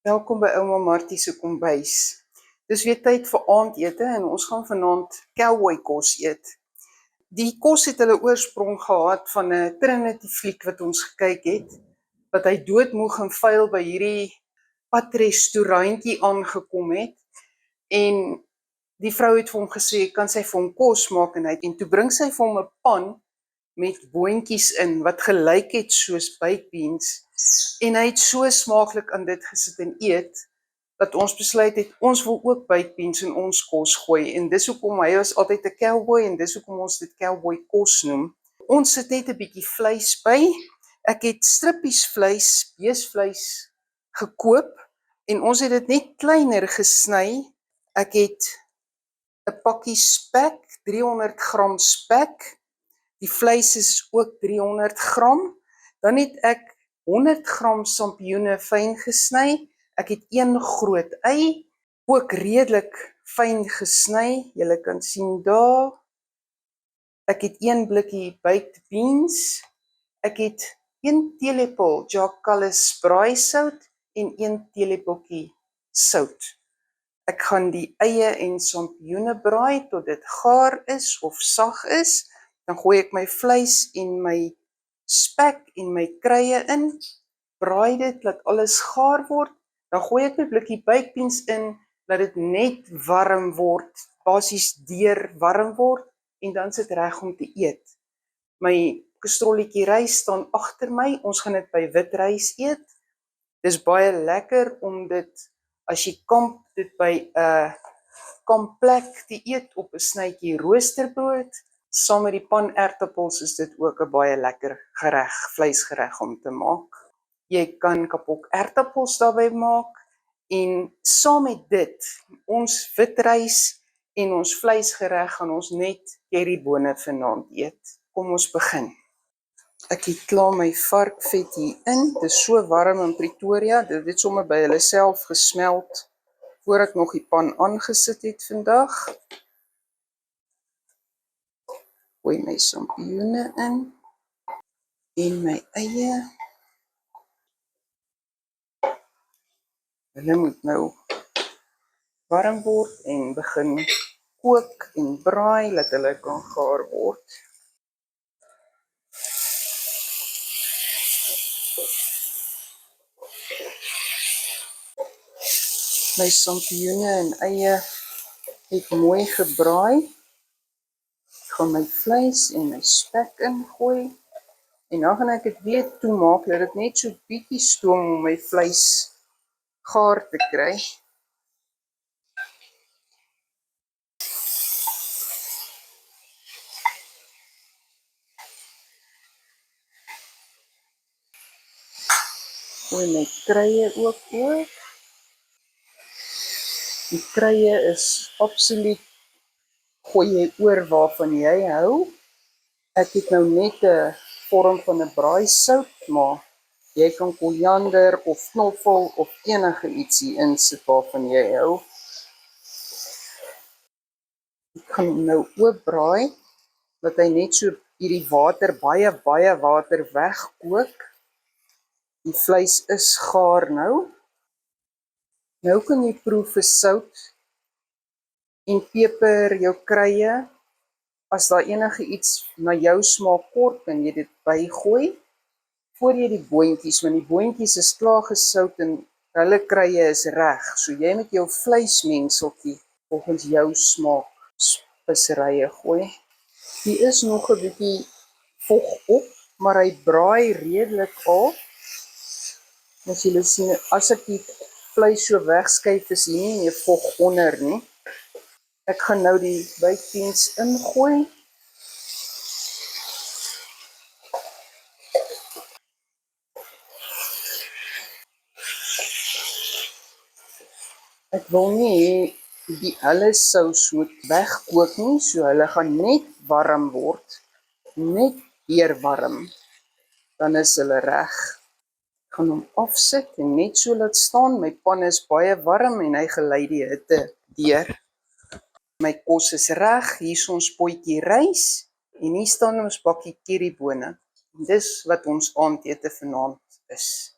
Welkom by ouma Martie se kombuis. Dis weer tyd vir aandete en ons gaan vanaand cowboy kos eet. Die kos het hulle oorsprong gehad van 'n Trinity fliek wat ons gekyk het, wat hy doodmoeg en vuil by hierdie padrestaurantjie aangekom het en die vrou het vir hom gesê, kan sy vir hom kos maak en toe bring sy vir hom 'n pan met boontjies in wat gelyk het soos baked beans en hy het so smaaklik aan dit gesit en eet dat ons besluit het ons wil ook baked beans in ons kos gooi en dis hoekom hy was altyd 'n cowboy en dis hoekom ons dit cowboy kos noem. Ons sit net 'n bietjie vleis by. Ek het strippies vleis, beesvleis gekoop en ons het dit net kleiner gesny. Ek het 'n pakkie spek, 300 gram spek. Die vleis is ook 300 gram. Dan het ek 100 gram sampioene fyn gesny. Ek het 1 groot ei, ook redelik fyn gesny. Julle kan sien daar. Ek het 1 blikkie baked beans. Ek het 1 teelepel Jack Kallis braaisout en 1 teelepeltjie sout. Ek gaan die eie en sampioene braai tot dit gaar is of sag is. Dan gooi ek my vleis en my spek en my kruie in, braai dit, laat alles gaar word, dan gooi ek my blikkie baked beans in, laat dit net warm word, basies deur warm word, en dan is dit reg om te eet. My kastrolletjie rys staan agter my, ons gaan dit by wit rys eet. Dis baie lekker om dit, as jy kamp dit by 'n kampplek te eet op 'n snytjie roosterbrood, saam met die pan aartappels is dit ook 'n baie lekker gereg, vleisgereg om te maak. Jy kan kapok aartappels daarby maak en saam met dit, ons wit rys en ons vleisgereg gaan ons net currybone vanaand eet. Kom ons begin. Ek het klaar my varkvet hier in. Dit is so warm in Pretoria. Dit het sommer by hulle self gesmelt voor ek nog die pan aangesit het vandag. Gooi my sampioene in en my eie. Hulle moet nou warm word en begin kook en braai, laat hulle kan gaar word. My sampioene en eie het mooi gebraai. Ek gaan my vleis en my spek ingooi. En dan gaan ek dit weer toemaak, laat dit net so bietjie stoom om my vleis gaar te kry. Gooi my kruie ook oor. Die kruie is absoluut, gooi jy oor waarvan jy hou. Ek het nou net 'n vorm van 'n braaisout, maar jy kan koriander of knoffel of enige ietsie insit waarvan jy hou. Ek gaan hom nou oop braai, dat hy net so hierdie water, baie water wegkook. Die vleis is gaar nou. Nou kan jy proe vir sout en peper, jou kruie. As daar enige iets na jou smaak kort, kan jy dit bygooi. Voor jy die boontjies, want die boontjies is klaar gesout en hulle kruie is reg. So jy met jou vleismengseltjie volgens jou smaak speserye gooi. Die is nog 'n bietjie vog op, maar hy braai redelik af. As julle sien, as ek die vleis so wegskuif, is hier nie meer vog onder nie. Ek gaan nou die baked beans ingooi. Ek wil nie die hele sous moet wegkook nie, so hulle gaan net warm word, net weer warm, dan is hulle reg. Ek gaan hom afsit en net so laat staan. My pan is baie warm en hy gelei die hitte deur. My kos is reg, hier is ons potjie rys en hier staan ons bakkie currybone. Dis wat ons aandete vanaand is.